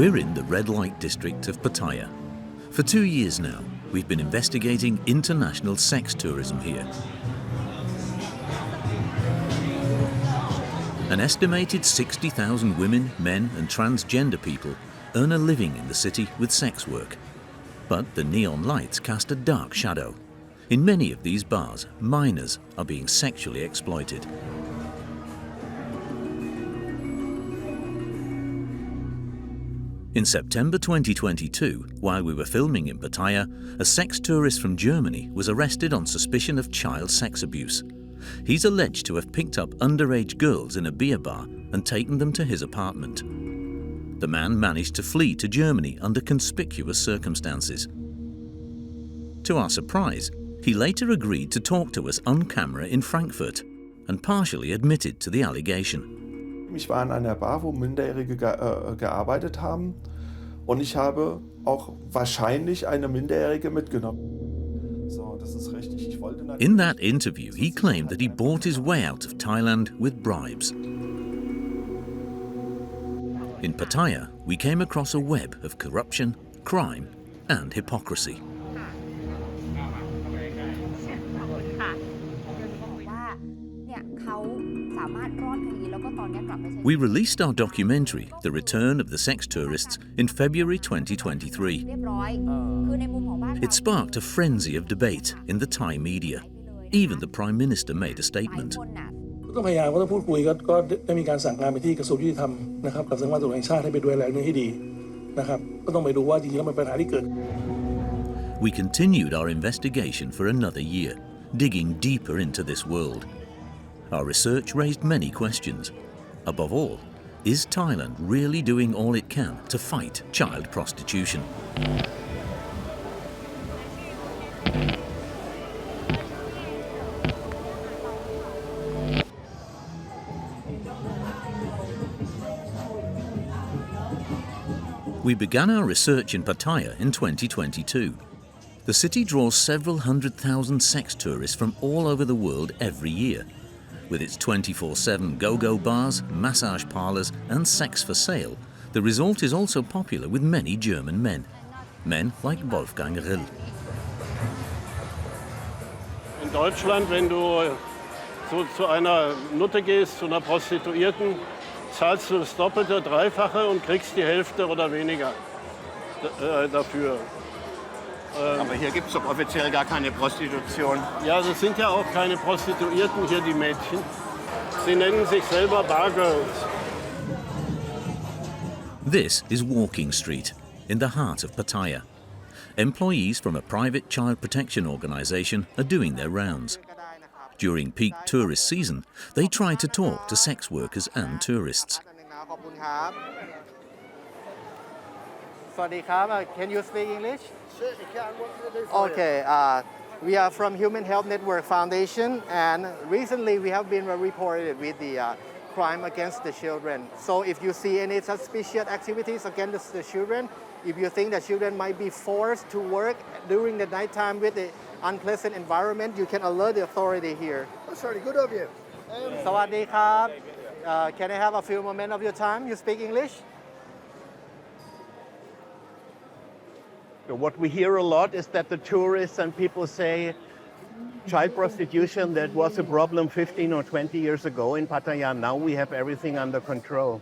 We're in the red light district of Pattaya. For 2 years now, we've been investigating international sex tourism here. An estimated 60,000 women, men and transgender people earn a living in the city with sex work. But the neon lights cast a dark shadow. In many of these bars, minors are being sexually exploited. In September 2022, while we were filming in Pattaya, a sex tourist from Germany was arrested on suspicion of child sex abuse. He's alleged to have picked up underage girls in a beer bar and taken them to his apartment. The man managed to flee to Germany under conspicuous circumstances. To our surprise, he later agreed to talk to us on camera in Frankfurt and partially admitted to the allegation. Ich war in einer Bar, wo Minderjährige gearbeitet haben, und ich habe auch wahrscheinlich eine Minderjährige mitgenommen. So, das ist richtig. Ich wollte natürlich. In that interview, he claimed that he bought his way out of Thailand with bribes. In Pattaya, we came across a web of corruption, crime, and hypocrisy. We released our documentary, The Return of the Sex Tourists, in February 2023. It sparked a frenzy of debate in the Thai media. Even the Prime Minister made a statement. We continued our investigation for another year, digging deeper into this world. Our research raised many questions. Above all, is Thailand really doing all it can to fight child prostitution? We began our research in Pattaya in 2022. The city draws several 100,000 sex tourists from all over the world every year. With its 24/7 go-go bars, massage parlors and sex for sale, the resort is also popular with many German men. Men like Wolfgang Rill. In Deutschland, wenn du so zu einer Nutte gehst, zu einer Prostituierten, zahlst du das Doppelte, Dreifache und kriegst die Hälfte oder weniger dafür. Aber hier gibt es doch offiziell gar keine Prostitution. Ja, das sind ja auch keine Prostituierten hier, die Mädchen. Sie nennen sich selber Bargirls. This is Walking Street, in the heart of Pattaya. Employees from a private child protection organization are doing their rounds. During peak tourist season, they try to talk to sex workers and tourists. Can you speak English? Okay, we are from Human Health Network Foundation, and recently we have been reported with the crime against the children. So if you see any suspicious activities against the children, if you think that children might be forced to work during the nighttime with the unpleasant environment, you can alert the authority here. That's very good of you. Sawadee krab. Can I have a few moments of your time? You speak English? What we hear a lot is that the tourists and people say child prostitution, that was a problem 15 or 20 years ago in Pattaya. Now we have everything under control.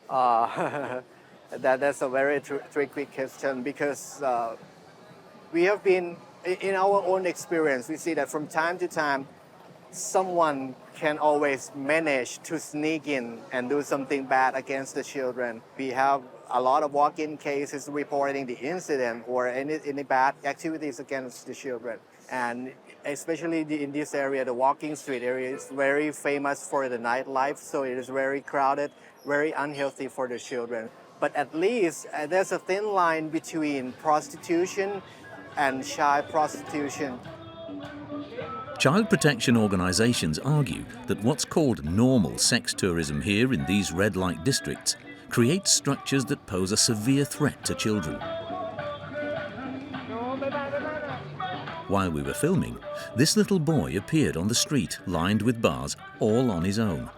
That's a very tricky question, because we have been, in our own experience, we see that from time to time, someone can always manage to sneak in and do something bad against the children. We have a lot of walk-in cases reporting the incident or any bad activities against the children. And especially in this area, the walking street area is very famous for the nightlife, so it is very crowded, very unhealthy for the children. But at least there's a thin line between prostitution and child prostitution. Child protection organizations argue that what's called normal sex tourism here in these red light districts creates structures that pose a severe threat to children. While we were filming, this little boy appeared on the street lined with bars all on his own.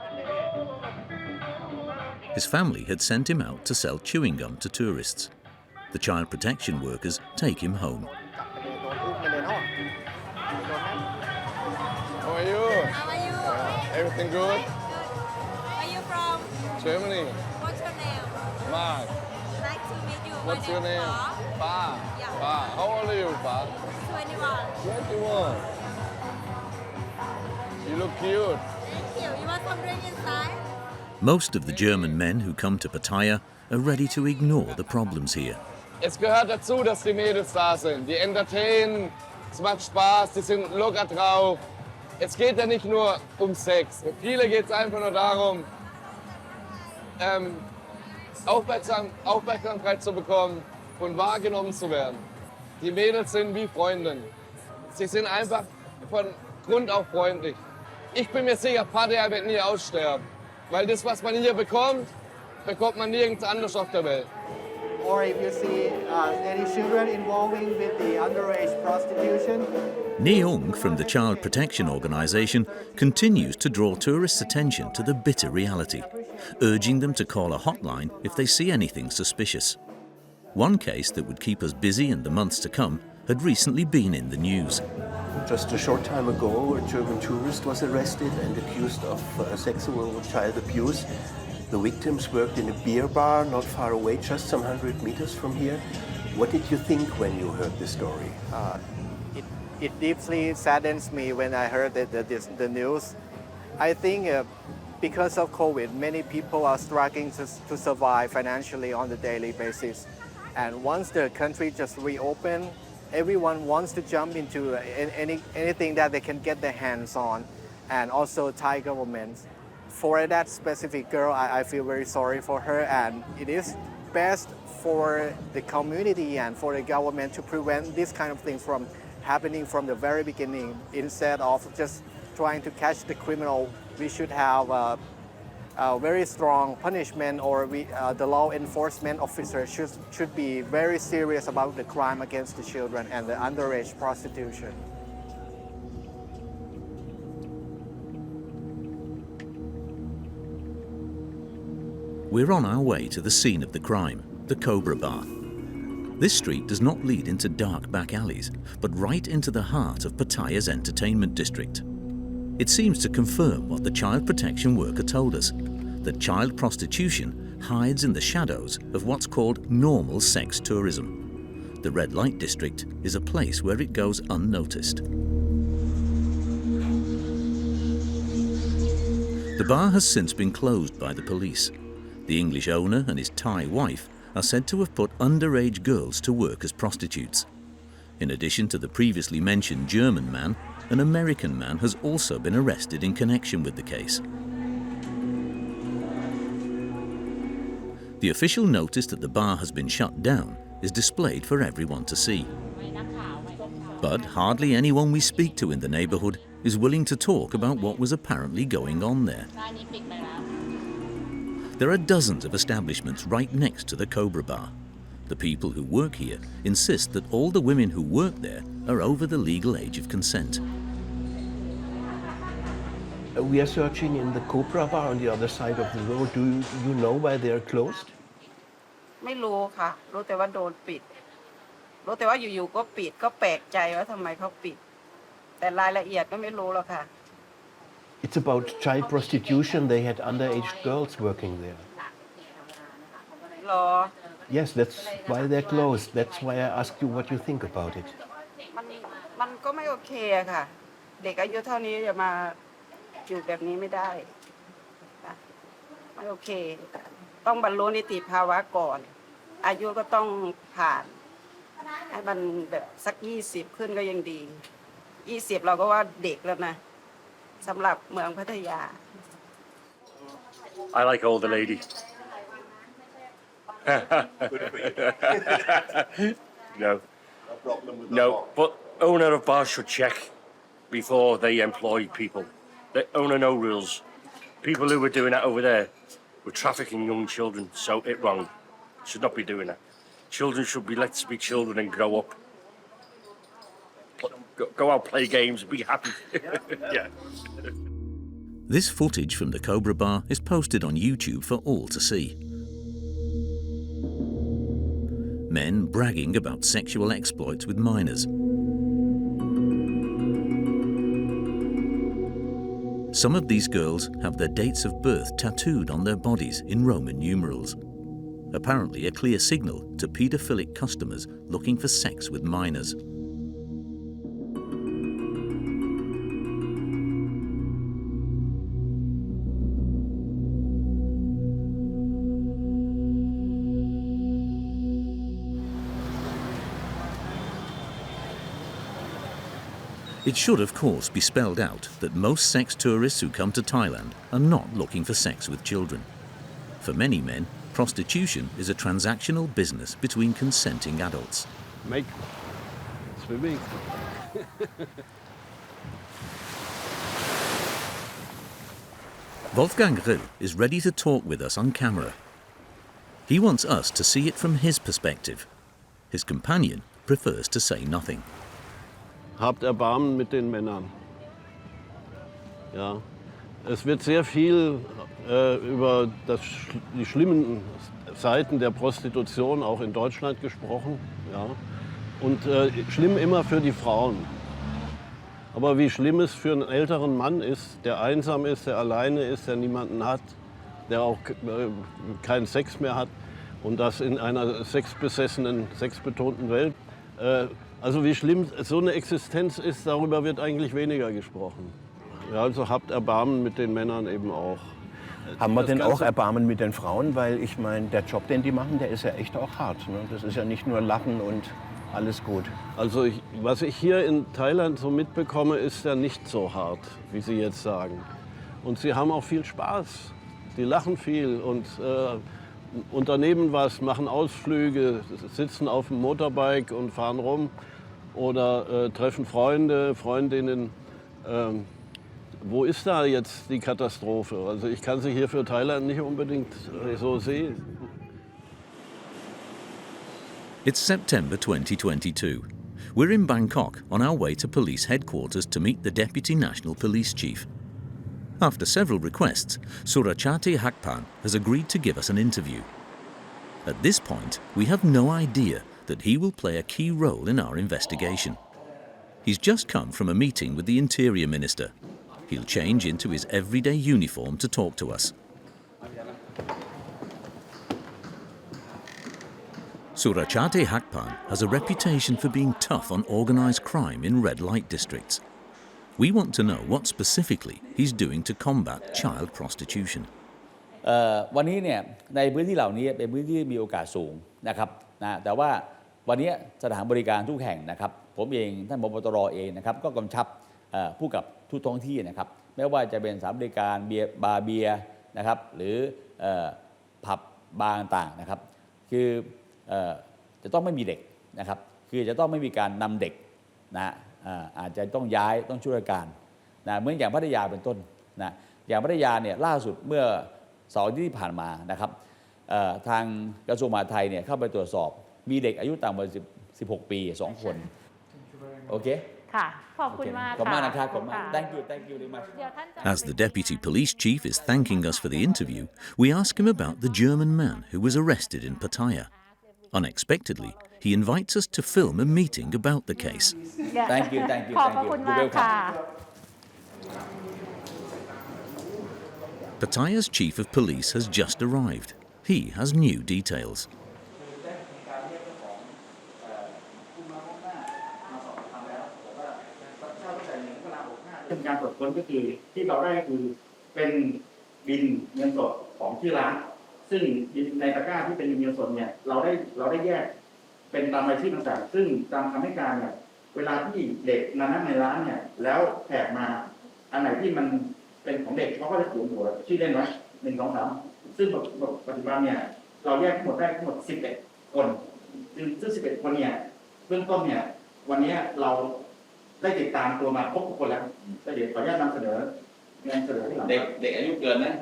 His family had sent him out to sell chewing gum to tourists. The child protection workers take him home. How are you? How are you? Everything good? Good. Where are you from? Germany. What's your name? Mark. Nice to meet you. What's My your name? Fa. Fa. Yeah. Fa. How old are you, Fa? 21. 21. You look cute. Thank you. You want some drink inside? Most of the German men who come to Pattaya are ready to ignore the problems here. Es gehört dazu, dass die Mädels da sind. Die entertainen, es macht Spaß, die sind locker drauf. Es geht ja nicht nur um Sex. Für viele geht es einfach nur darum, Aufmerksamkeit zu bekommen und wahrgenommen zu werden. Die Mädels sind wie Freundinnen. Sie sind einfach von Grund auf freundlich. Ich bin mir sicher, Pattaya wird nie aussterben. Weil das, was man hier bekommt, bekommt man nirgends anders auf der Welt. Or if you see any children involving with the underage prostitution. Neung from the Child Protection Organisation continues to draw tourists' attention to the bitter reality, urging them to call a hotline if they see anything suspicious. One case that would keep us busy in the months to come had recently been in the news. Just a short time ago, a German tourist was arrested and accused of sexual child abuse. The victims worked in a beer bar not far away, just some 100 meters from here. What did you think when you heard the story? It deeply saddens me when I heard the news. I think because of COVID, many people are struggling to survive financially on a daily basis. And once the country just reopened, everyone wants to jump into anything that they can get their hands on, and also Thai government. For that specific girl, I feel very sorry for her, and it is best for the community and for the government to prevent this kind of things from happening from the very beginning. Instead of just trying to catch the criminal, we should have a very strong punishment, or the law enforcement officer should be very serious about the crime against the children and the underage prostitution. We're on our way to the scene of the crime, the Cobra Bar. This street does not lead into dark back alleys, but right into the heart of Pattaya's entertainment district. It seems to confirm what the child protection worker told us, that child prostitution hides in the shadows of what's called normal sex tourism. The red light district is a place where it goes unnoticed. The bar has since been closed by the police. The English owner and his Thai wife are said to have put underage girls to work as prostitutes. In addition to the previously mentioned German man, an American man has also been arrested in connection with the case. The official notice that the bar has been shut down is displayed for everyone to see. But hardly anyone we speak to in the neighborhood is willing to talk about what was apparently going on there. There are dozens of establishments right next to the Cobra Bar. The people who work here insist that all the women who work there are over the legal age of consent. We are searching in the Cobra Bar on the other side of the road. Do you know why they are closed? ไม่รู้ค่ะรู้แต่ว่าโดนปิดรู้แต่ว่าอยู่ๆก็ปิดก็แปลกใจว่าทำไมเขาปิดแต่รายละเอียดก็ไม่รู้หรอกค่ะ It's about child prostitution. They had underage girls working there. รอ Yes, that's why they're closed. That's why I asked you what you think about it. มันก็ไม่โอเคอะค่ะเด็กอายุเท่านี้จะมาอยู่แบบนี้ไม่ได้ค่ะไม่โอเคต้องบรรลุนิติภาวะก่อนอายุก็ต้องผ่านให้มันแบบสัก20ขึ้นก็ยังดี20เราก็ว่าเด็กแล้วนะสำหรับเมืองพัทยา I like older lady. No, but owner of bars should check before they employ people. The owner no rules. People who were doing that over there were trafficking young children, so it wrong. Should not be doing that. Children should be let to be children and grow up. Go out, play games, be happy. Yeah. This footage from the Cobra Bar is posted on YouTube for all to see. Men bragging about sexual exploits with minors. Some of these girls have their dates of birth tattooed on their bodies in Roman numerals. Apparently a clear signal to paedophilic customers looking for sex with minors. It should, of course, be spelled out that most sex tourists who come to Thailand are not looking for sex with children. For many men, prostitution is a transactional business between consenting adults. Make swimming. Wolfgang Rill is ready to talk with us on camera. He wants us to see it from his perspective. His companion prefers to say nothing. Habt Erbarmen mit den Männern. Ja. Es wird sehr viel über die schlimmen Seiten der Prostitution auch in Deutschland gesprochen. Ja. Und schlimm immer für die Frauen. Aber wie schlimm es für einen älteren Mann ist, der einsam ist, der alleine ist, der niemanden hat, der auch keinen Sex mehr hat und das in einer sexbesessenen, sexbetonten Welt. Also wie schlimm so eine Existenz ist, darüber wird eigentlich weniger gesprochen. Ja, also habt Erbarmen mit den Männern eben auch. Haben wir denn auch Erbarmen mit den Frauen? Weil ich meine, der Job, den die machen, der ist ja echt auch hart. Ne? Das ist ja nicht nur Lachen und alles gut. Also was ich hier in Thailand so mitbekomme, ist ja nicht so hart, wie Sie jetzt sagen. Und sie haben auch viel Spaß. Die lachen viel und unternehmen was, machen Ausflüge, sitzen auf dem Motorbike und fahren rum oder treffen Freunde, Freundinnen. Wo ist da jetzt die Katastrophe? Also ich kann sie hier für Thailand nicht unbedingt so sehen. It's September 2022. We're in Bangkok on our way to police headquarters to meet the Deputy National Police Chief. After several requests, Surachate Hakpan has agreed to give us an interview. At this point, we have no idea that he will play a key role in our investigation. He's just come from a meeting with the Interior Minister. He'll change into his everyday uniform to talk to us. Surachate Hakpan has a reputation for being tough on organised crime in red light districts. We want to know what specifically he's doing to combat child prostitution. วันนี้เนี่ยในพื้นที่เหล่านี้เป็นพื้นที่มีโอกาสสูงนะครับแต่ว่าวันนี้สถานบริการทุกแห่งนะครับผมเองท่านผบ.ตร.เองนะครับก็กำชับผู้กับทุกท้องที่นะครับไม่ว่าจะเป็นสถานบริการบาร์เบียร์นะครับหรือผับบาร์ต่างๆนะครับคือจะต้องไม่มีเด็กนะครับคือจะต้องไม่มีการนำเด็กนะอาจจะต้องย้ายต้องช่วยการนะเหมือนอย่างพัทยาเป็นต้นนะอย่างพัทยาเนี่ยล่าสุดเมื่อเสาร์ที่ผ่านมานะครับทางกระทรวงมหาดไทยเนี่ยเข้าไปตรวจสอบมีเด็กอายุต่ำกว่า16 ปี2 คนโอเคค่ะขอบคุณมาก ขอบคุณมากนะครับขอบคุณมาก thank you very much As the Deputy Police Chief is thanking us for the interview, we ask him about the German man who was arrested in Pattaya. Unexpectedly, he invites us to film a meeting about the case. thank you ขอบคุณมากค่ะ Pattaya's Chief of Police has just arrived. He has new details. เป็นการตรวจค้นก็คือที่เราได้คือเป็นบินเงินสดของที่ร้านซึ่งในตะกร้าที่เป็นเงินสดเนี่ยเราได้แยกเป็นตามรายชื่อต่างๆซึ่งตามคำให้การเนี่ยเวลาที่เด็กนั่งในร้านเนี่ยแล้วแขกมาอันไหนที่มันเป็นของเด็กเขาก็จะถูหัวชื่อเล่นไว้1 2 3ซึ่งปัจจุบันเนี่ยเราแยกทั้งหมดได้ทั้งหมด11 คนซึ่ง11 คนเนี่ยเบื้องต้นเนี่ยวันนี้เราได้ติดตามตัวมาครบทุกคนแล้วแต่เดี๋ยวขออนุญาตนำเสนอที่หลังเด็กอายุเกินนะ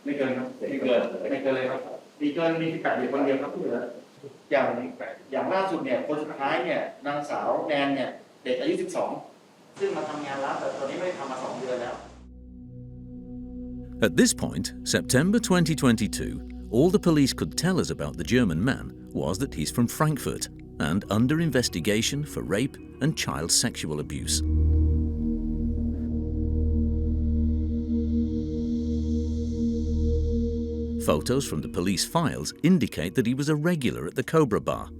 ไม่เกินครับไม่เกินเลยครับมี18 เด็กคนเดียวครับที่เหลืออย่างล่าสุดเนี่ยคนสุดท้ายเนี่ยนางสาวแนนเนี่ยเด็กอายุ12ซึ่งมาทำงานร้านแต่ตอนนี้ไม่ได้ทำมา2 เดือนแล้ว At this point, September 2022, all the police could tell us about the German man was that he's from Frankfurt and under investigation for rape and child sexual abuse. Photos from the police files indicate that he was a regular at the Cobra Bar.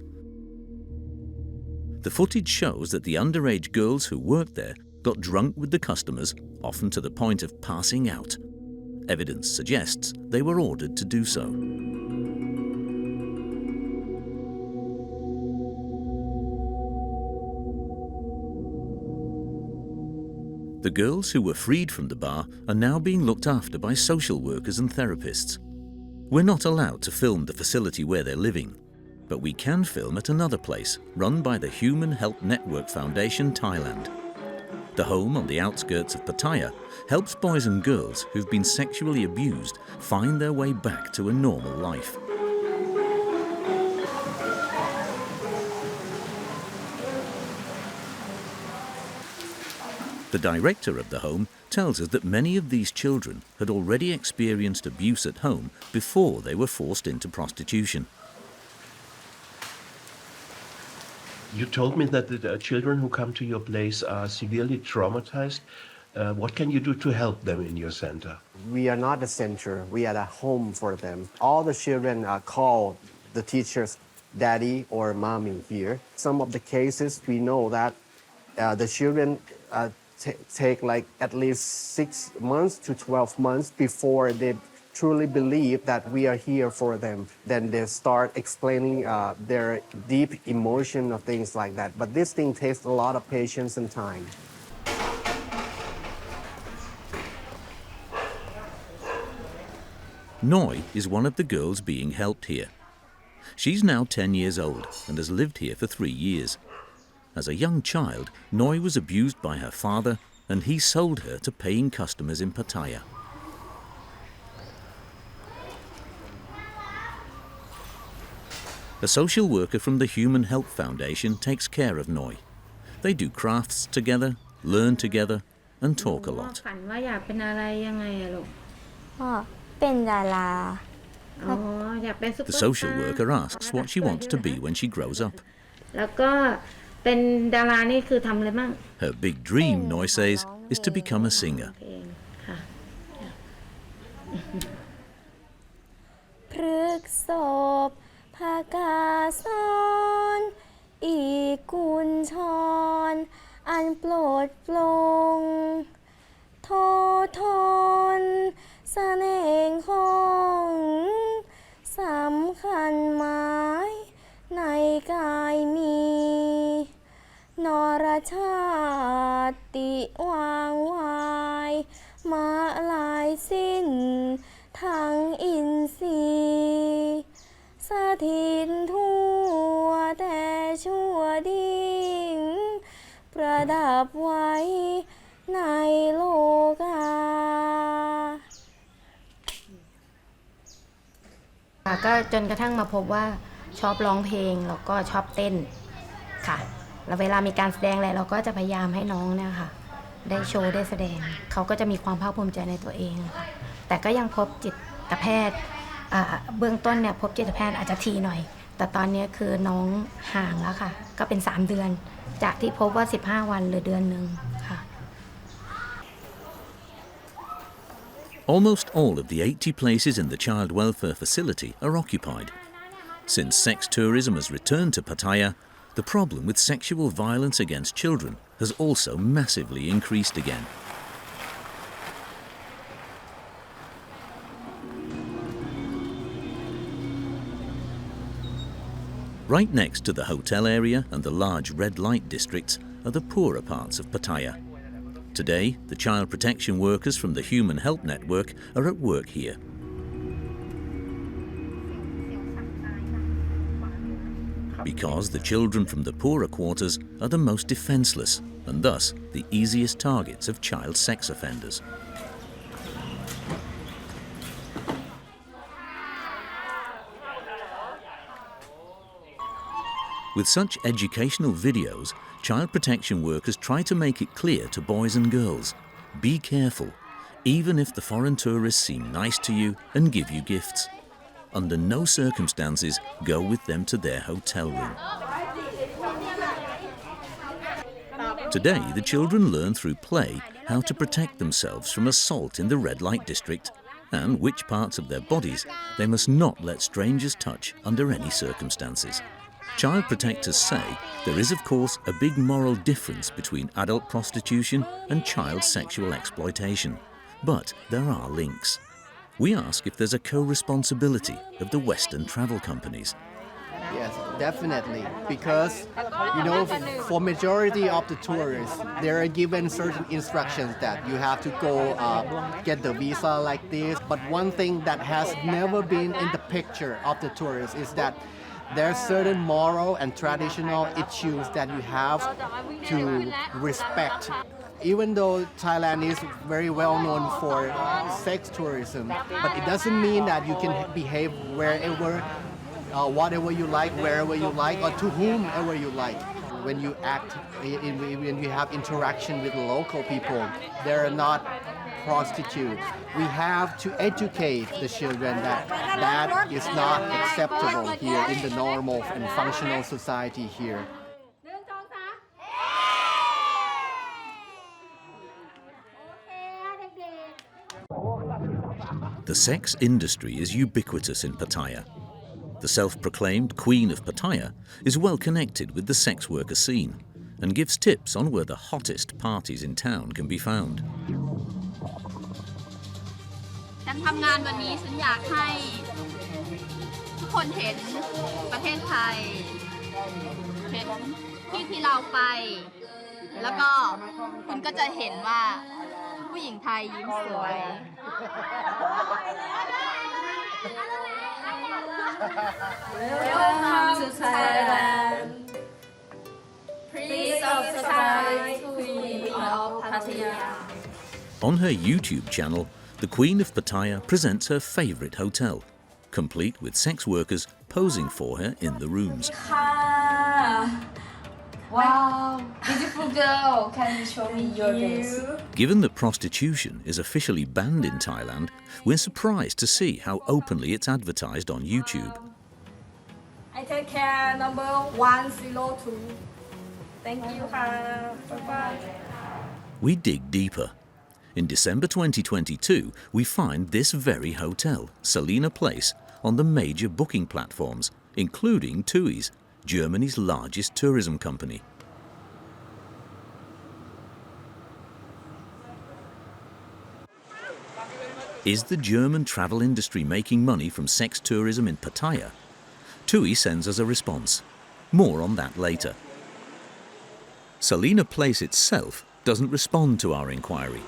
The footage shows that the underage girls who worked there got drunk with the customers, often to the point of passing out. Evidence suggests they were ordered to do so. The girls who were freed from the bar are now being looked after by social workers and therapists. We're not allowed to film the facility where they're living, but we can film at another place run by the Human Help Network Foundation, Thailand. The home on the outskirts of Pattaya helps boys and girls who've been sexually abused find their way back to a normal life. The director of the home tells us that many of these children had already experienced abuse at home before they were forced into prostitution. You told me that the children who come to your place are severely traumatized. What can you do to help them in your center? We are not a center, we are a home for them. All the children call the teachers daddy or mommy here. Some of the cases we know that the children take like at least 6 months to 12 months before they truly believe that we are here for them. Then they start explaining their deep emotion or things like that. But this thing takes a lot of patience and time. Noi is one of the girls being helped here. She's now 10 years old and has lived here for 3 years. As a young child, Noi was abused by her father and he sold her to paying customers in Pattaya. A social worker from the Human Help Foundation takes care of Noi. They do crafts together, learn together, and talk a lot. The social worker asks what she wants to be when she grows up. Her big dream, Noi says, is to become a singer.ก็จนกระทั่งมาพบว่าชอบร้องเพลงแล้วก็ชอบเต้นค่ะแล้วเวลามีการแสดงอะไรเราก็จะพยายามให้น้องเนี่ยค่ะได้โชว์ได้แสดงเขาก็จะมีความภาคภูมิใจในตัวเองค่ะแต่ก็ยังพบจิตแพทย์เบื้องต้นเนี่ยพบจิตแพทย์อาจจะทีหน่อยแต่ตอนนี้คือน้องห่างแล้วค่ะก็เป็น3 เดือนจากที่พบว่า15 วันหรือเดือนนึงค่ะ Almost all of the 80 places in the child welfare facility are occupied. Since sex tourism has returned to Pattaya, the problem with sexual violence against children has also massively increased again. Right next to the hotel area and the large red light districts are the poorer parts of Pattaya. Today, the child protection workers from the Human Help Network are at work here. Because the children from the poorer quarters are the most defenseless and thus the easiest targets of child sex offenders. With such educational videos, child protection workers try to make it clear to boys and girls, be careful. even if the foreign tourists seem nice to you and give you gifts. Under no circumstances go with them to their hotel room. Today, the children learn through play how to protect themselves from assault in the red light district and which parts of their bodies they must not let strangers touch under any circumstances. Child protectors say there is, of course, a big moral difference between adult prostitution and child sexual exploitation, but there are links. We ask if there's a co-responsibility of the Western travel companies. Yes, definitely. Because, you know, for majority of the tourists, they are given certain instructions that you have to go get the visa like this. But one thing that has never been in the picture of the tourists is that there are certain moral and traditional issues that you have to respect. Even though Thailand is very well known for sex tourism, but it doesn't mean that you can behave wherever whatever you like, wherever you like, or to whomever you like. When you act, when you have interaction with local people, they're not prostitutes. We have to educate the children that that is not acceptable here in the normal and functional society here. The sex industry is ubiquitous in Pattaya. The self-proclaimed Queen of Pattaya is well connected with the sex worker scene and gives tips on where the hottest parties in town can be found. ฉันทำงานวันนี้ฉันอยากให้ทุกคนเห็นประเทศไทยเห็นที่เราไปแล้วก็คุณก็จะเห็นว่าผู้หญิงไทยยิ้มสวย Welcome to Thailand. Please subscribe to Queen of Pattaya. On her YouTube channel, the Queen of Pattaya presents her favorite hotel, complete with sex workers posing for her in the rooms. Wow, beautiful girl. Can you show me your face? Given that prostitution is officially banned in Thailand, we're surprised to see how openly it's advertised on YouTube. I take care number 102. Thank you. Bye-bye. We dig deeper. In December 2022, we find this very hotel, Salina Place, on the major booking platforms, including TUI's, Germany's largest tourism company. Is the German travel industry making money from sex tourism in Pattaya? TUI sends us a response. More on that later. Salina Place itself doesn't respond to our inquiry.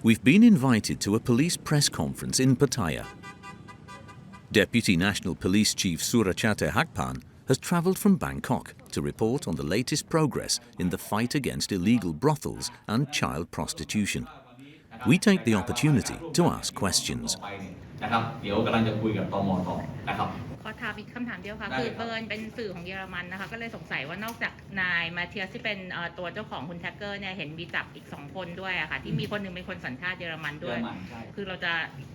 We've been invited to a police press conference in Pattaya. Deputy National Police Chief Surachate Hakpan has travelled from Bangkok to report on the latest progress in the fight against illegal brothels and child prostitution. We take the opportunity to ask questions. ขอถามอีกคำถามเดียวค่ะคือเอิญเป็นสื่อของเยอรมันนะคะก็เลยสงสัยว่านอกจากนายมาเทียสที่เป็นตัวเจ้าของคุณแท็กเกอร์เนี่ยเห็นมีจับอีก2คนด้วยอะค่ะที่มีคนหนึ่งเป็นคนสัญชาติเยอรมันด้วยคือเราจะ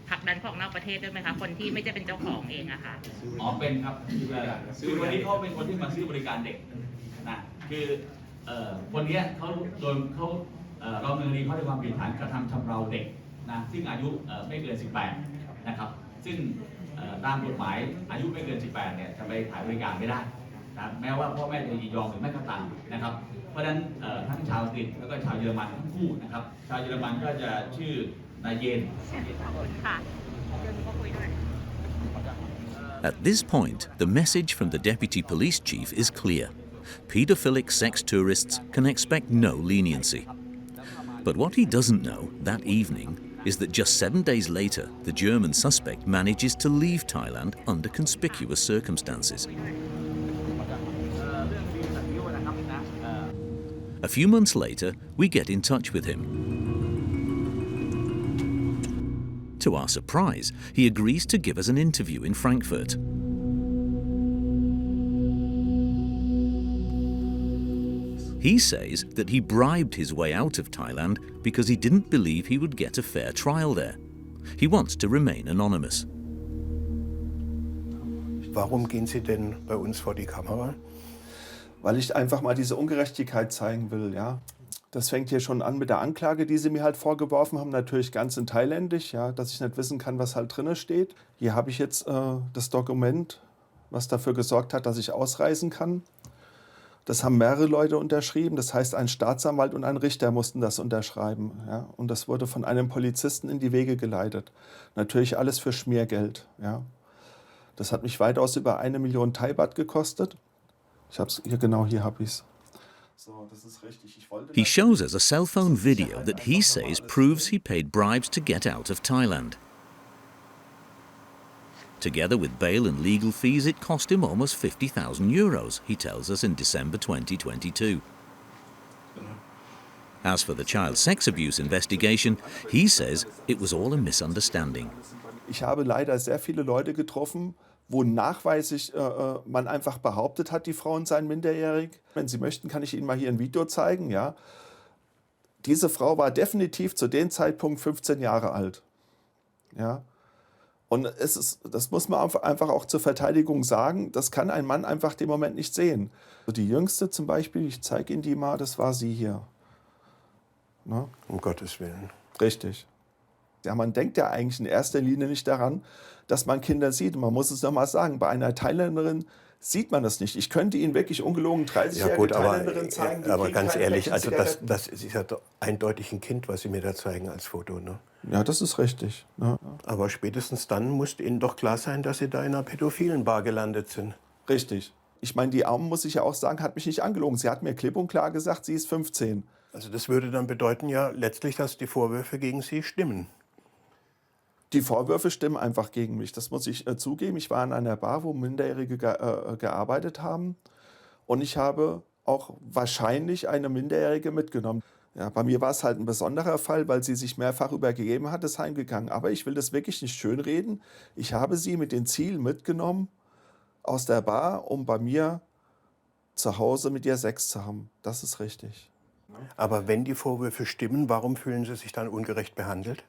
ผลักดันของนอกประเทศด้วยไหมคะคนที่ไม่ใช่เป็นเจ้าของเองอะค่ะอ๋อเป็นครับคือวันนี้เขาเป็นคนที่มาซื้อบริการเด็กนะคือคนนี้เขาโดนเขาเราดำเนินคดีเขาในความผิดฐานกระทำชำเราเด็กนะซึ่งอายุไม่เกิน18นะครับซึ่งตามกฎหมายอายุไม่เกิน18เนี่ยจะไปขายบริการไม่ได้นะแม้ว่าพ่อแม่จะยินยอมหรือไม่ก็ตามนะครับเพราะฉะนั้นทั้งชาวอังกฤษแล้วก็ชาวเยอรมันทั้งคู่นะครับชาวเยอรมันก็จะชื่อนายเยน At this point, the message from the Deputy Police Chief is clear. Paedophilic sex tourists can expect no leniency. But what he doesn't know that evening is that just 7 days later, the German suspect manages to leave Thailand under conspicuous circumstances. A few months later, we get in touch with him. To our surprise, he agrees to give us an interview in He says that he bribed his way out of Thailand because he didn't believe he would get a fair trial there. He wants to remain anonymous. Warum gehen Sie denn bei uns vor die Kamera? Weil ich einfach mal diese Ungerechtigkeit zeigen will, ja. Das fängt hier schon an mit der Anklage, die sie mir halt vorgeworfen haben, natürlich ganz in Thailändisch, ja, dass ich nicht wissen kann, was halt drin steht. Hier habe ich jetzt das Dokument, was dafür gesorgt hat, dass ich ausreisen kann. Das haben mehrere Leute unterschrieben, das heißt ein Staatsanwalt und ein Richter mussten das unterschreiben. Ja? Und das wurde von einem Polizisten in die Wege geleitet. Natürlich alles für Schmiergeld. Ja? Das hat mich weitaus über 1 Million Thai-Baht gekostet. Ich hab's hier, genau, hier habe ich's. So, das ist richtig. He shows us a cell phone video that he says proves he paid bribes to get out of Thailand. Together with bail and legal fees, it cost him almost 50,000 euros, he tells us in December 2022. As for the child sex abuse investigation, he says it was all a misunderstanding. Ich habe leider sehr viele Leute getroffen, wo nachweislich man einfach behauptet hat, die Frauen seien minderjährig. Wenn Sie möchten, kann ich Ihnen mal hier ein Video zeigen. Ja? Diese Frau war definitiv zu dem Zeitpunkt 15 Jahre alt. Ja? Und das muss man einfach auch zur Verteidigung sagen, das kann ein Mann einfach dem Moment nicht sehen. Die Jüngste zum Beispiel, ich zeige Ihnen die mal, das war sie hier. Ne? Um Gottes Willen. Richtig. Ja, man denkt ja eigentlich in erster Linie nicht daran, dass man Kinder sieht. Und man muss es nochmal sagen, bei einer Thailänderin sieht man das nicht. Ich könnte Ihnen wirklich ungelogen 30-jährige Thailänderin zeigen. Ja, aber ganz ehrlich, also das ist ja eindeutig ein Kind, was Sie mir da zeigen als Foto. Ne? Ja, das ist richtig. Ne? Aber spätestens dann muss Ihnen doch klar sein, dass Sie da in einer pädophilen Bar gelandet sind. Richtig. Ich meine, die Arme, muss ich ja auch sagen, hat mich nicht angelogen. Sie hat mir klipp und klar gesagt, sie ist 15. Also das würde dann bedeuten ja letztlich, dass die Vorwürfe gegen Sie stimmen. Die Vorwürfe stimmen einfach gegen mich, das muss ich zugeben. Ich war in einer Bar, wo Minderjährige gearbeitet haben und ich habe auch wahrscheinlich eine Minderjährige mitgenommen. Ja, bei mir war es halt ein besonderer Fall, weil sie sich mehrfach übergeben hat, ist heimgegangen. Aber ich will das wirklich nicht schönreden. Ich habe sie mit dem Ziel mitgenommen aus der Bar, um bei mir zu Hause mit ihr Sex zu haben. Das ist richtig. Aber wenn die Vorwürfe stimmen, warum fühlen Sie sich dann ungerecht behandelt?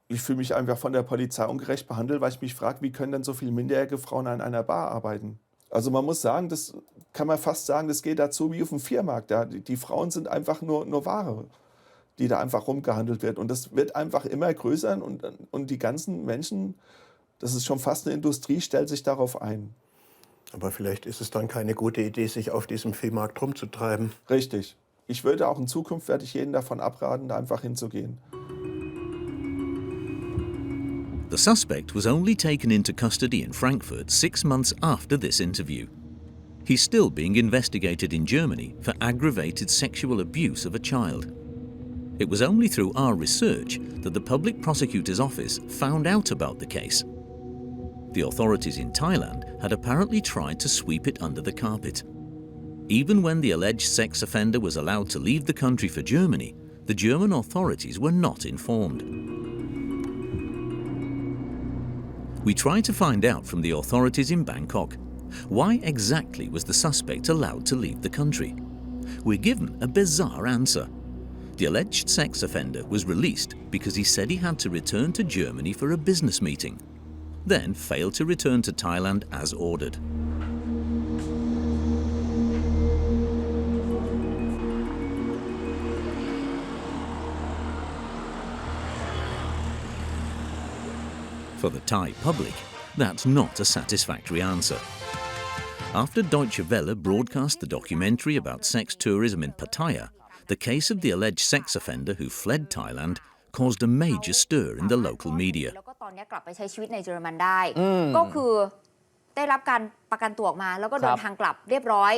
Ich fühle mich einfach von der Polizei ungerecht behandelt, weil ich mich frage, wie können denn so viele minderjährige Frauen an einer Bar arbeiten? Also man muss sagen, das kann man fast sagen, das geht dazu wie auf dem Viermarkt. Ja. Die Frauen sind einfach nur Ware, die da einfach rumgehandelt wird. Und das wird einfach immer größer und die ganzen Menschen, das ist schon fast eine Industrie, stellt sich darauf ein. Aber vielleicht ist es dann keine gute Idee, sich auf diesem Viehmarkt rumzutreiben. Richtig. Ich würde auch in Zukunft, werde ich jeden davon abraten, da einfach hinzugehen. The suspect was only taken into custody in Frankfurt 6 months after this interview. He's still being investigated in Germany for aggravated sexual abuse of a child. It was only through our research that the Public Prosecutor's Office found out about the case. The authorities in Thailand had apparently tried to sweep it under the carpet. Even when the alleged sex offender was allowed to leave the country for Germany, the German authorities were not informed. We tried to find out from the authorities in Bangkok, why exactly was the suspect allowed to leave the country? We're given a bizarre answer. The alleged sex offender was released because he said he had to return to Germany for a business meeting, then failed to return to Thailand as ordered. For the Thai public, that's not a satisfactory answer. After Deutsche Welle broadcast the documentary about sex tourism in Pattaya, the case of the alleged sex offender who fled Thailand caused a major stir in the local media. แล้วก็ตอนนี้กลับไปใช้ชีวิตในเยอรมันได้ก็คือได้รับการประกันตัวออกมาแล้วก็เดินทางกลับเรียบร้อย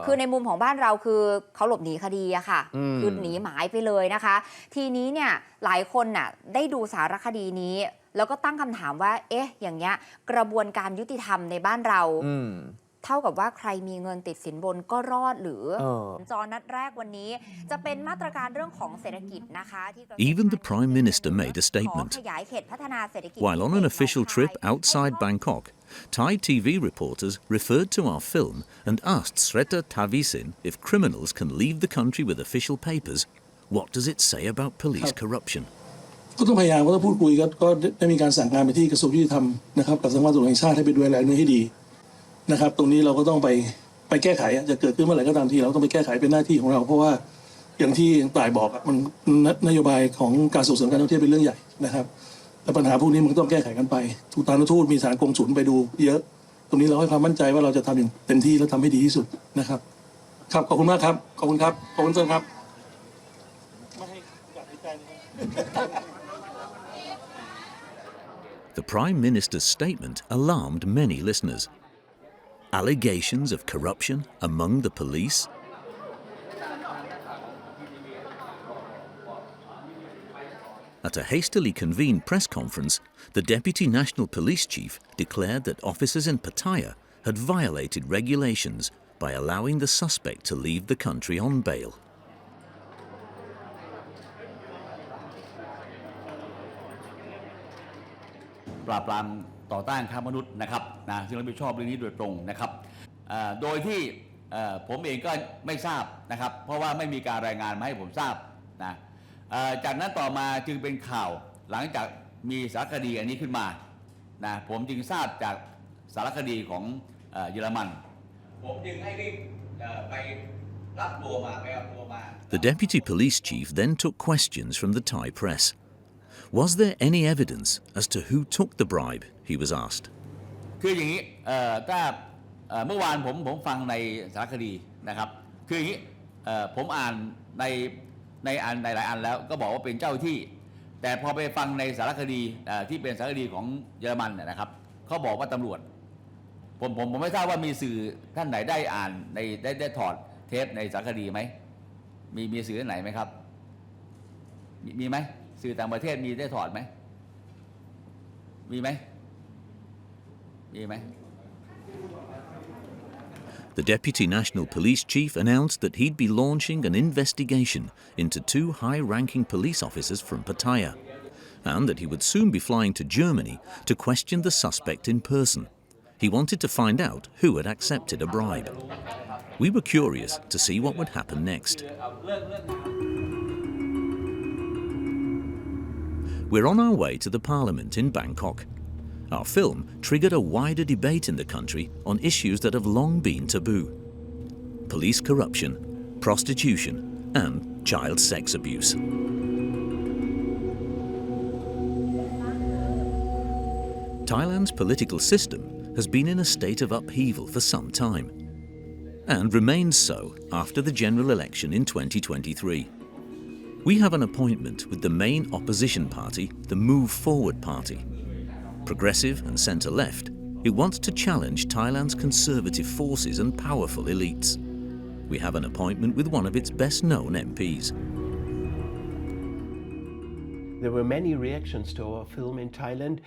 คือในมุมของบ้านเราคือเขาหลบหนีคดีอะค่ะคือหนีหมายไปเลยนะคะทีนี้เนี่ยหลายคนน่ะได้ดูสารคดีนี้แล้วก็ตั้งคำถามว่าเอ๊ะอย่างเงี้ยกระบวนการยุติธรรมในบ้านเรา เท่ากับว่าใครมีเงินติดสินบนก็รอดหรือจอนัดแรกวันนี้จะเป็นมาตรการเรื่องของเศรษฐกิจนะคะที่ Even the Prime Minister made a ขอ statement. ขยายเขตพัฒนาเศรษฐกิจ While on an official trip outside Bangkok, Thai TV reporters referred to our film and asked Sreta Thavisin if criminals can leave the country with official papers. What does it say about police corruption? ก็ต้องพยายามก็ต้องพูดคุยก็ได้มีการสั่งการไปที่กระทรวงยุติธรรมนะครับกับสำนักงานตำรวจแห่งชาติให้ไปดูแลเรื่องนี้ให้ดีนะครับตรงนี้เราก็ต้องไปแก้ไขจะเกิดขึ้นเมื่อไหร่ก็ตามทีเราต้องไปแก้ไขเป็นหน้าที่ของเราเพราะว่าอย่างที่ต่ายบอกมันนโยบายของการส่งเสริมการท่องเที่ยวเป็นเรื่องใหญ่นะครับแต่ปัญหาพวกนี้มันก็ต้องแก้ไขกันไปทูตทูตมีสถานกงสุลไปดูเยอะตรงนี้เราให้ความมั่นใจว่าเราจะทำอย่างเต็มที่และทำให้ดีที่สุดนะครับครับขอบคุณมากครับขอบคุณครับขอบคุณครับ The Prime Minister's statement alarmed many listeners. Allegations of corruption among the police. At a hastily convened press conference, the Deputy National Police Chief declared that officers in Pattaya had violated regulations by allowing the suspect to leave the country on bail. ปราบปรามต่อต้านค้ามนุษย์นะครับนะซึ่งรับผิดชอบเรื่องนี้โดยตรงนะครับโดยที่ผมเองก็ไม่ทราบนะครับเพราะว่าไม่มีการรายงานมาให้ผมทราบนะจากนั้นต่อมาจึงเป็นข่าวหลังจากมีสารคดีอันนี้ขึ้นมานะผมจึงทราบจากสารคดีของเยอรมันผมจึงให้รีบไปรับตัวมาไปเอาตัวมา The Deputy Police Chief then took questions from the Thai press. Was there any evidence as to who took the bribe? He was asked. คืออย่างนี้ถ้าเมื่อวานผมฟังในสารคดีนะครับคืออย่างนี้ผมอ่านในหลายอันแล้วก็บอกว่าเป็นเจ้าที่แต่พอไปฟังในสารคดีที่เป็นสารคดีของเยอรมันนะครับเขาบอกว่าตำรวจผมไม่ทราบว่ามีสื่อท่านไหนได้อ่านได้ถอดเทปในสารคดีไหมมีสื่อท่านไหนไหมครับมีไหมสื่อต่างประเทศมีได้ถอดไหมมีไหม The Deputy National Police Chief announced that he'd be launching an investigation into 2 high-ranking police officers from Pattaya, and that he would soon be flying to Germany to question the suspect in person. He wanted to find out who had accepted a bribe. We were curious to see what would happen next. We're on our way to the Parliament in Bangkok. Our film triggered a wider debate in the country on issues that have long been taboo: police corruption, prostitution, and child sex abuse. Thailand's political system has been in a state of upheaval for some time, and remains so after the general election in 2023. We have an appointment with the main opposition party, the Move Forward Party. Progressive and centre-left, it wants to challenge Thailand's conservative forces and powerful elites. We have an appointment with one of its best-known MPs. There were many reactions to our film in Thailand.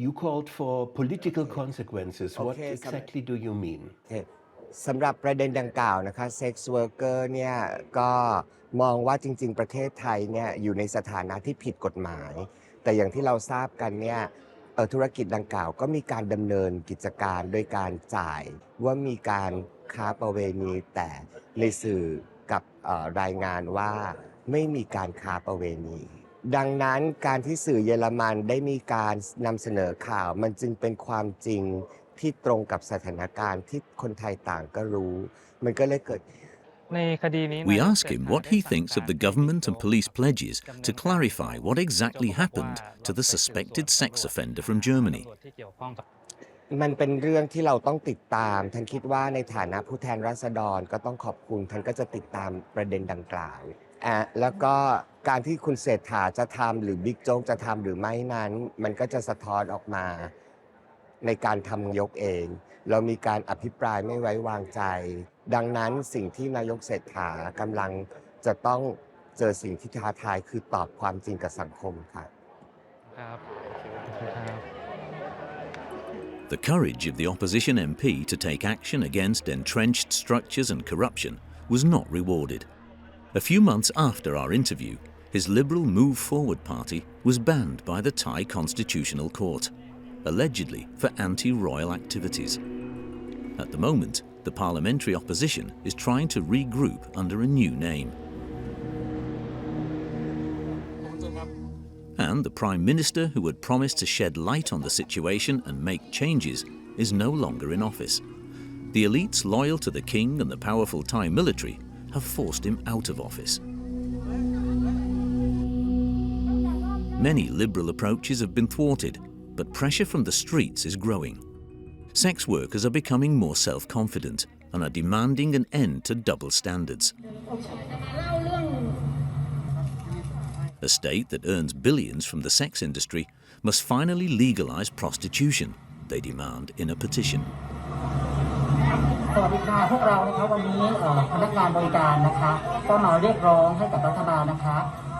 You called for political consequences. What exactly do you mean? สำหรับประเด็นดังกล่าวนะคะ Sex Worker เนี่ยก็มองว่าจริงๆประเทศไทยเนี่ยอยู่ในสถานะที่ผิดกฎหมายแต่อย่างที่เราทราบกันเนี่ยธุรกิจดังกล่าวก็มีการดำเนินกิจการโดยการจ่ายว่ามีการค้าประเวณีแต่ในสื่อกับรายงานว่าไม่มีการค้าประเวณีดังนั้นการที่สื่อเยอรมันได้มีการนำเสนอข่าวมันจึงเป็นความจริงที่ตรงกับสถานการณ์ที่คนไทยต่างก็รู้มันก็เลยเกิด We ask him what he thinks of the government and police pledges to clarify what exactly happened to the suspected sex offender from Germany. มันเป็นเรื่องที่เราต้องติดตามท่านคิดว่าในฐานะผู้แทนราษฎรก็ต้องขอบคุณท่านก็จะติดตามประเด็นดังกล่าวแล้วก็การที่คุณเศรษฐาจะทำหรือบิ๊กโจ๊กจะทำหรือไม่นั้นมันก็จะสะท้อนออกมาในการทำยกเองเรามีการอภิปรายไม่ไว้วางใจดังนั้นสิ่งที่นายกเศรษฐากำลังจะต้องเจอสิ่งที่ท้าทายคือตอบความจริงกับสังคมค่ะ The courage of the opposition MP to take action against entrenched structures and corruption was not rewarded. A few months after our interview, his Liberal Move Forward party was banned by the Thai Constitutional Court, allegedly for anti-royal activities. At the moment, the parliamentary opposition is trying to regroup under a new name. And the Prime Minister who had promised to shed light on the situation and make changes is no longer in office. The elites loyal to the king and the powerful Thai military have forced him out of office. Many liberal approaches have been thwarted, but pressure from the streets is growing. Sex workers are becoming more self-confident and are demanding an end to double standards. A state that earns billions from the sex industry must finally legalize prostitution, they demand in a petition. สวัสดีค่ะพวกเรานะคะวันนี้พนักงานบริการนะคะก็มาเรียกร้องให้กับรัฐบาลนะคะ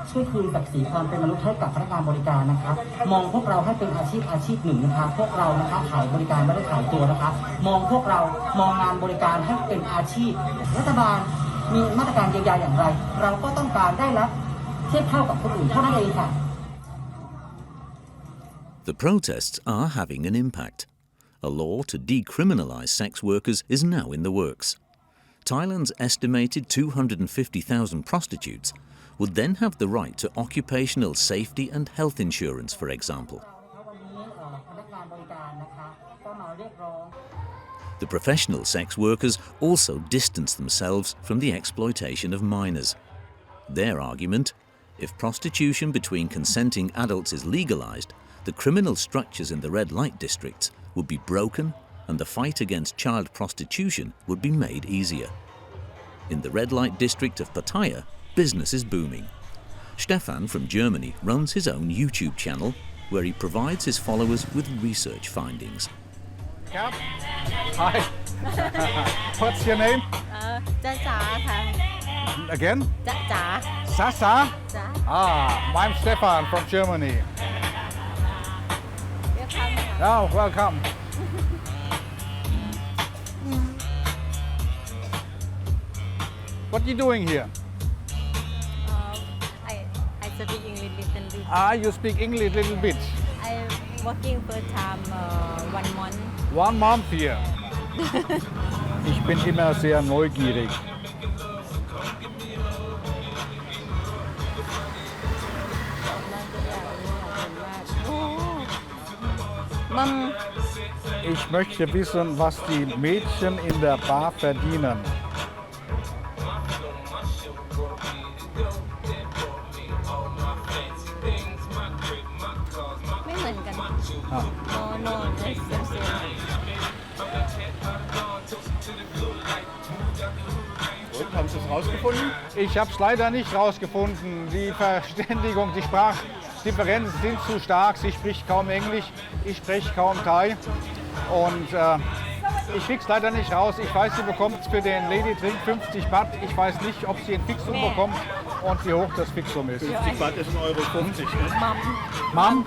ช่วยคืนศักดิ์ศรีความเป็นมนุษย์ให้กับพนักงานบริการนะคะมองพวกเราให้เป็นอาชีพหนึ่งนะคะพวกเรานะคะขายบริการไม่ได้ขายตัวนะคะมองพวกเรามองงานบริการให้เป็นอาชีพรัฐบาลมีมาตรการเยียวยาอย่างไรเราก็ต้องการได้รับเทียบเท่ากับคนอื่นเท่านั้นเองค่ะ The protests are having an impact. A law to decriminalize sex workers is now in the works. Thailand's estimated 250,000 prostitutes would then have the right to occupational safety and health insurance, for example. The professional sex workers also distance themselves from the exploitation of minors. Their argument: if prostitution between consenting adults is legalized, the criminal structures in the red light districts would be broken and the fight against child prostitution would be made easier. In the red light district of Pattaya, business is booming. Stefan from Germany runs his own YouTube channel where he provides his followers with research findings. Hi. What's your name? Again? Sasa? I'm Stefan from Germany. Oh, welcome. What are you doing here? I speak English little bit. You speak English a little bit. I'm working first time 1 month. 1 month here. Ich bin immer sehr neugierig. Ich möchte wissen, was die Mädchen in der Bar verdienen. Und, haben Sie es rausgefunden? Ich habe es leider nicht rausgefunden. Die Verständigung, die Sprachdifferenzen sind zu stark. Sie spricht kaum Englisch, ich spreche kaum Thai. Und ich krieg's leider nicht raus. Ich weiß, sie bekommt für den Lady Drink 50 Baht. Ich weiß nicht, ob sie ein Fixum bekommt und wie hoch das Fixum ist. 50 Baht ist 1,50 €. Mom?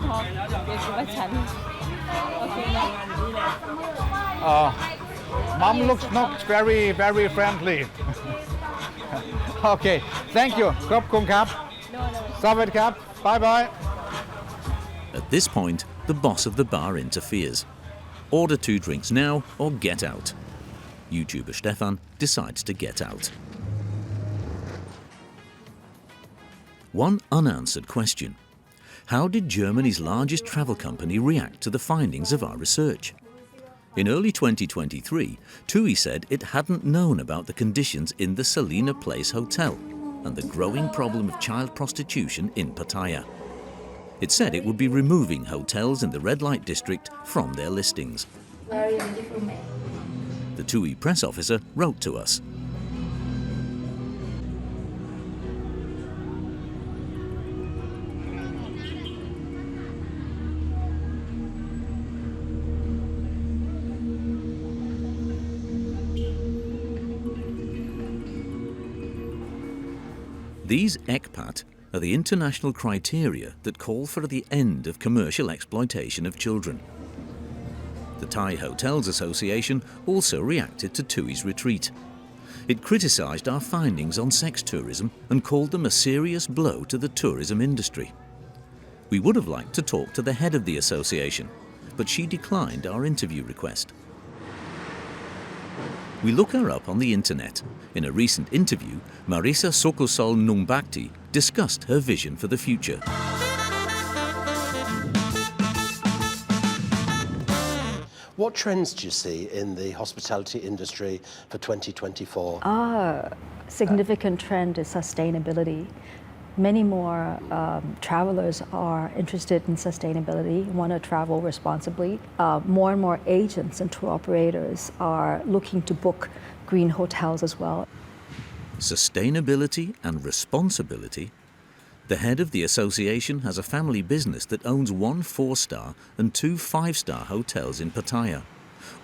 Mom looks not very, very friendly. Okay, thank you. Khop kun kap. Sawadee kap. Bye-bye. At this point, the boss of the bar interferes. Order 2 drinks now or get out. YouTuber Stefan decides to get out. One unanswered question: how did Germany's largest travel company react to the findings of our research? In early 2023, TUI said it hadn't known about the conditions in the Selina Place hotel and the growing problem of child prostitution in Pattaya. It said it would be removing hotels in the red light district from their listings. Very beautiful man. The TUI press officer wrote to us. These ECPAT are the international criteria that call for the end of commercial exploitation of children. The Thai Hotels Association also reacted to Tui's retreat. It criticised our findings on sex tourism and called them a serious blow to the tourism industry. We would have liked to talk to the head of the association, but she declined our interview request. We look her up on the internet. In a recent interview, Marisa Sokosol Nungbakti discussed her vision for the future. What trends do you see in the hospitality industry for 2024? Significant trend is sustainability. Many more travelers are interested in sustainability, want to travel responsibly. More and more agents and tour operators are looking to book green hotels as well. Sustainability and responsibility. The head of the association has a family business that owns 1 4-star and 2 5-star hotels in Pattaya.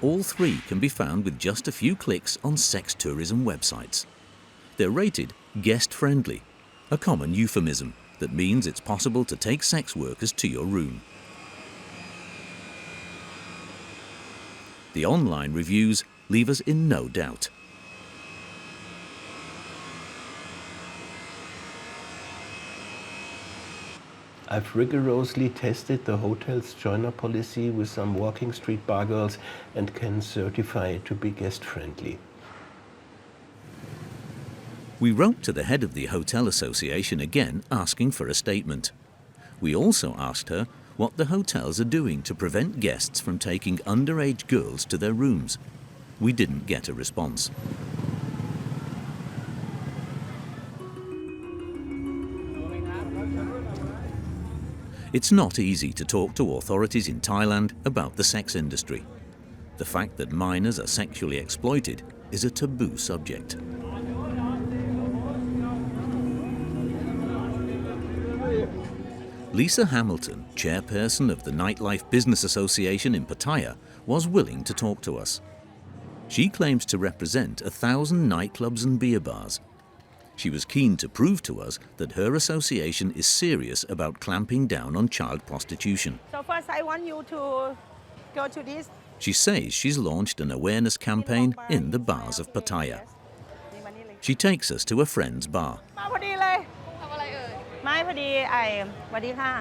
All 3 can be found with just a few clicks on sex tourism websites. They're rated guest-friendly, a common euphemism that means it's possible to take sex workers to your room. The online reviews leave us in no doubt. I've rigorously tested the hotel's joiner policy with some walking street bar girls and can certify it to be guest-friendly. We wrote to the head of the Hotel Association again asking for a statement. We also asked her what the hotels are doing to prevent guests from taking underage girls to their rooms. We didn't get a response. It's not easy to talk to authorities in Thailand about the sex industry. The fact that minors are sexually exploited is a taboo subject. Lisa Hamilton, chairperson of the Nightlife Business Association in Pattaya, was willing to talk to us. She claims to represent 1,000 nightclubs and beer bars. She was keen to prove to us that her association is serious about clamping down on child prostitution. So first I want you to go to this. She says she's launched an awareness campaign in the bars of Pattaya. She takes us to a friend's bar. ไม่พอดีสวัสดีค่ะ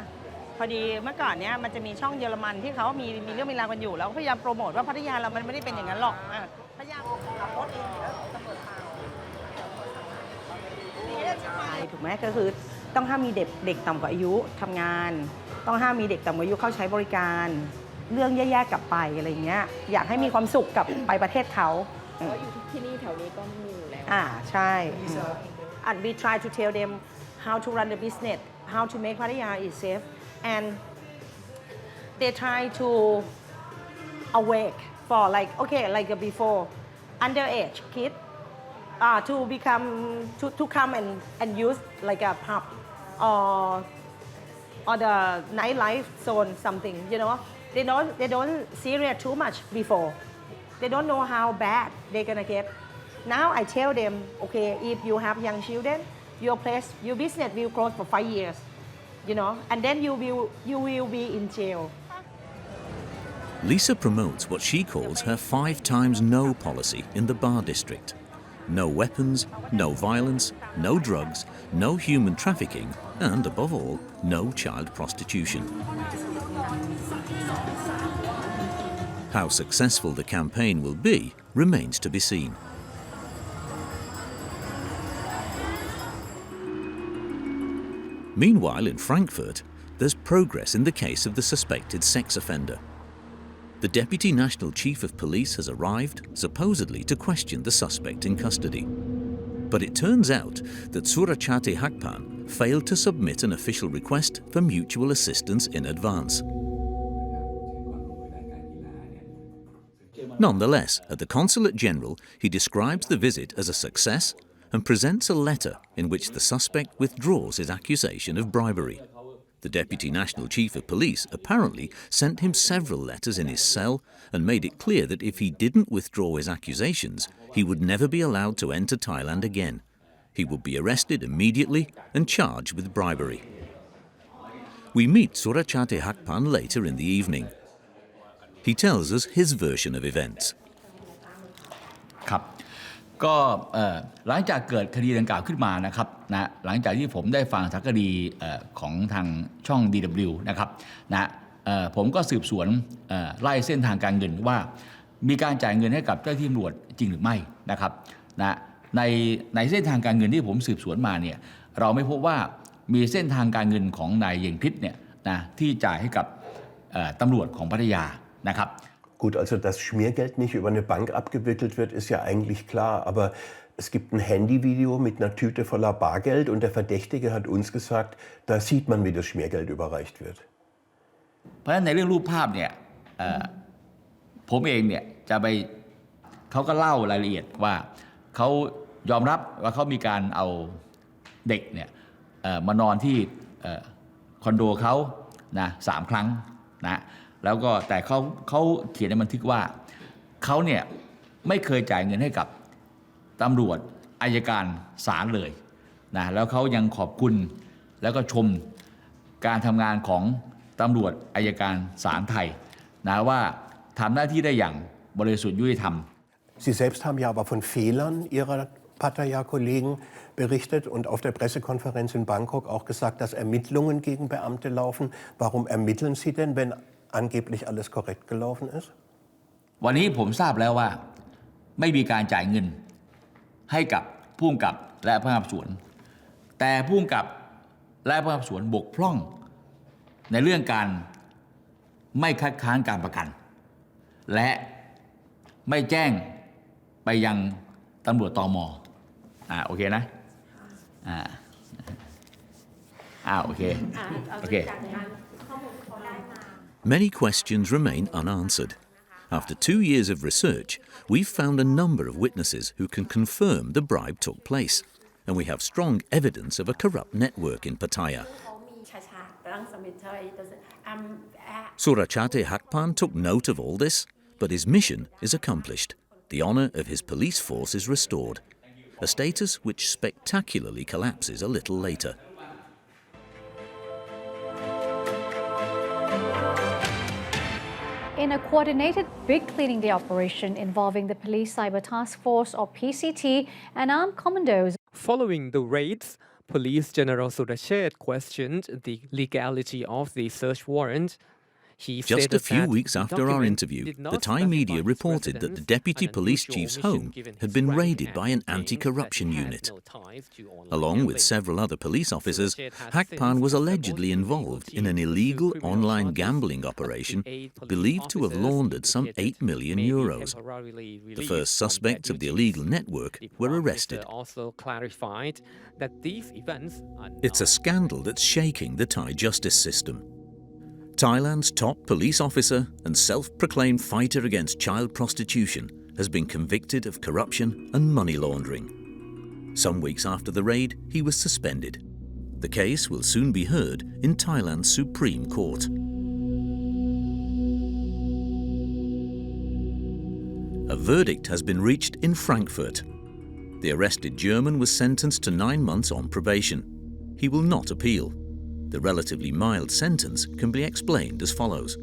พอดีเมื่อก่อนเนี้ยมันจะมีช่องเยอรมันที่เขามีเรื่องมีราวกันอยู่แล้วพยายามโปรโมทว่าพัทยาเรามันไม่ได้เป็นอย่างนั้นหรอกพยายามขับรถเองแล้วตำรวจพาถูกไหมก็คือต้องห้ามมีเด็กต่ำกว่าอายุทำงานต้องห้ามมีเด็กต่ำกว่าอายุเข้าใช้บริการเรื่องแย่ๆกลับไปอะไรเงี้ยอยากให้มีความสุขกับไปประเทศเขาอยู่ที่นี่แถวนี้ก็มีอยู่แล้วใช่ and we try to tell them how to run the business, how to make Pattaya is safe, and they try to awake for like before underage kid to become to come and use like a pub or the nightlife zone something, you know. They don't serious too much before. They don't know how bad they're gonna get. Now I tell them, okay, if you have young children, your business will close for 5 years, you know, and then you will be in jail. Lisa promotes what she calls her 5 times no policy in the bar district. No weapons, no violence, no drugs, no human trafficking, and above all, no child prostitution. How successful the campaign will be remains to be seen. Meanwhile, in Frankfurt, there's progress in the case of the suspected sex offender. The Deputy National Chief of Police has arrived, supposedly to question the suspect in custody. But it turns out that Surachate Hakpan failed to submit an official request for mutual assistance in advance. Nonetheless, at the Consulate General, he describes the visit as a success and presents a letter in which the suspect withdraws his accusation of bribery. The Deputy National Chief of Police apparently sent him several letters in his cell and made it clear that if he didn't withdraw his accusations, he would never be allowed to enter Thailand again. He would be arrested immediately and charged with bribery. We meet Surachate Hakpan later in the evening. He tells us his version of events. ครับก็หลังจากเกิดคดีดังกล่าวขึ้นมานะครับนะหลังจากที่ผมได้ฟังสารคดีของทางช่อง DW นะครับนะผมก็สืบสวนไล่เส้นทางการเงินว่ามีการจ่ายเงินให้กับเจ้าหน้าที่ตำรวจจริงหรือไม่นะครับนะในเส้นทางการเงินที่ผมสืบสวนมาเนี่ยเราไม่พบว่ามีเส้นทางการเงินของนายเยงพิษเนี่ยนะที่จ่ายให้กับตำรวจของพัทยานะครับ Gut, also dass Schmiergeld nicht über eine Bank abgewickelt wird, ist ja eigentlich klar. Aber es gibt ein Handyvideo mit einer Tüte voller Bargeld und der Verdächtige hat uns gesagt, da sieht man, wie das Schmiergeld überreicht wird. เพราะฉะนั้นในเรื่องรูปภาพเนี่ยผมเองเนี่ยจะไปเขาก็เล่ารายละเอียดว่าเขายอมรับว่าเขามีการเอาเด็กเนี่ยมานอนที่คอนโดเขานะ3 ครั้งนะแล้วก็แต่เขาเขียนในบันทึกว่าเขาเนี่ยไม่เคยจ่ายเงินให้กับตำรวจอัยการศาลเลยนะแล้วเขายังขอบคุณแล้วก็ชมการทำงานของตำรวจอัยการศาลไทยนะว่าทำหน้าที่ได้อย่างบริสุทธิ์ยุติธรรม Sie selbst haben ja aber von Fehlern Ihrer Pattaya-Kollegen berichtet und auf der Pressekonferenz in Bangkok auch gesagt, dass Ermittlungen gegen Beamte laufen. Warum ermitteln Sie denn, wenn angeblich alles korrekt gelaufen ist? วันนี้ผมทราบแล้วว่าไม่มีการจ่ายเงินให้กับผู้กำกับและพนักงานสอบสวนแต่ผู้กำกับและพนักงานสอบสวนบกพร่องในเรื่องการไม่คัดค้านการประกันและไม่แจ้งไปยังตำรวจตม.โอเคนะโอเค Many questions remain unanswered. After 2 years of research, we've found a number of witnesses who can confirm the bribe took place, and we have strong evidence of a corrupt network in Pattaya. Surachate Hakpan took note of all this, but his mission is accomplished. The honour of his police force is restored, a status which spectacularly collapses a little later. In a coordinated big cleaning day operation involving the Police Cyber Task Force or PCT and armed commandos. Following the raids, Police General Surachet questioned the legality of the search warrant. Just a few weeks after our interview, the Thai media reported that the Deputy Police Chief's home had been raided by an anti-corruption unit. Along with several other police officers, Hakpan was allegedly involved in an illegal online gambling operation believed to have laundered some €8 million. The first suspects of the illegal network were arrested. It's a scandal that's shaking the Thai justice system. Thailand's top police officer and self-proclaimed fighter against child prostitution has been convicted of corruption and money laundering. Some weeks after the raid, he was suspended. The case will soon be heard in Thailand's Supreme Court. A verdict has been reached in Frankfurt. The arrested German was sentenced to 9 months on probation. He will not appeal. The relatively mild sentence can be explained as follows.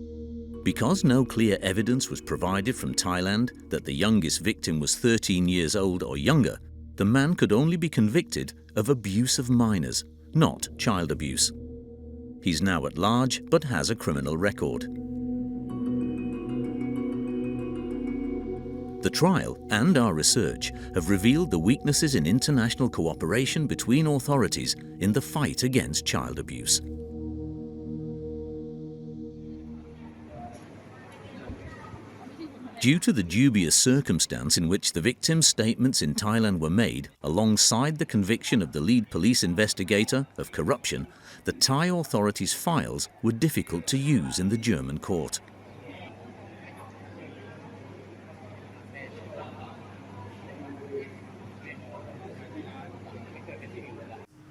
Because no clear evidence was provided from Thailand that the youngest victim was 13 years old or younger, the man could only be convicted of abuse of minors, not child abuse. He's now at large but has a criminal record. The trial and our research have revealed the weaknesses in international cooperation between authorities in the fight against child abuse. Due to the dubious circumstance in which the victim's statements in Thailand were made alongside the conviction of the lead police investigator of corruption, the Thai authorities' files were difficult to use in the German court.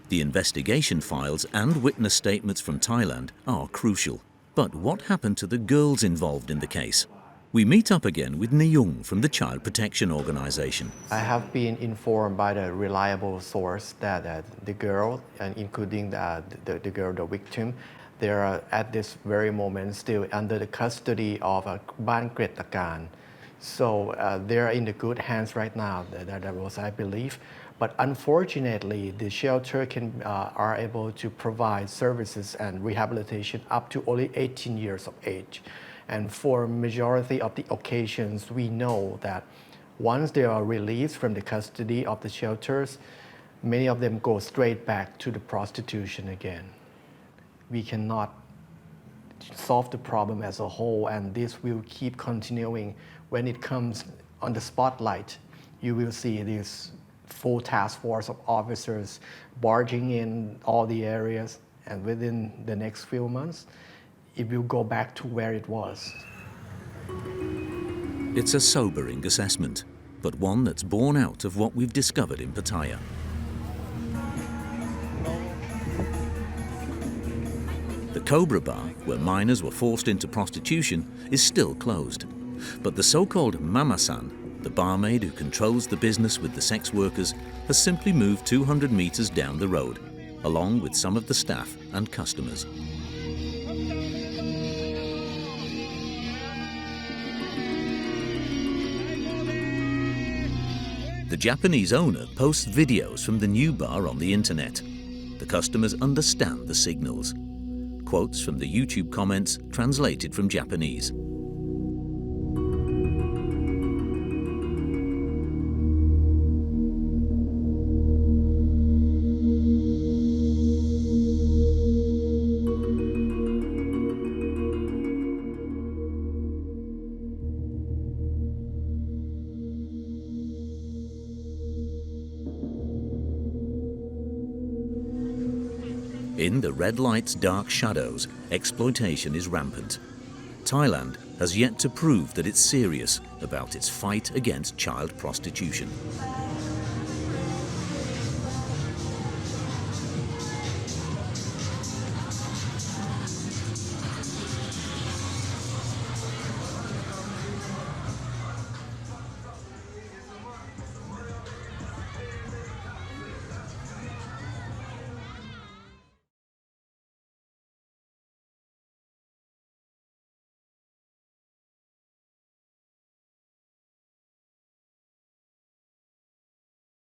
The investigation files and witness statements from Thailand are crucial. But what happened to the girls involved in the case? We meet up again with Nyung from the Child Protection Organization. I have been informed by the reliable source that the girl, and including the girl, the victim, they are at this very moment still under the custody of a Ban Kret Takan. So they are in the good hands right now, that was I believe. But unfortunately, the shelter are able to provide services and rehabilitation up to only 18 years of age. And for majority of the occasions, we know that once they are released from the custody of the shelters, many of them go straight back to the prostitution again. We cannot solve the problem as a whole, and this will keep continuing. When it comes on the spotlight, you will see this full task force of officers barging in all the areas, and within the next few months, it will go back to where it was. It's a sobering assessment, but one that's born out of what we've discovered in Pattaya. The Cobra Bar, where minors were forced into prostitution, is still closed. But the so-called Mamasan, the barmaid who controls the business with the sex workers, has simply moved 200 meters down the road, along with some of the staff and customers. The Japanese owner posts videos from the new bar on the internet. The customers understand the signals. Quotes from the YouTube comments translated from Japanese. In the red light's dark shadows, exploitation is rampant. Thailand has yet to prove that it's serious about its fight against child prostitution.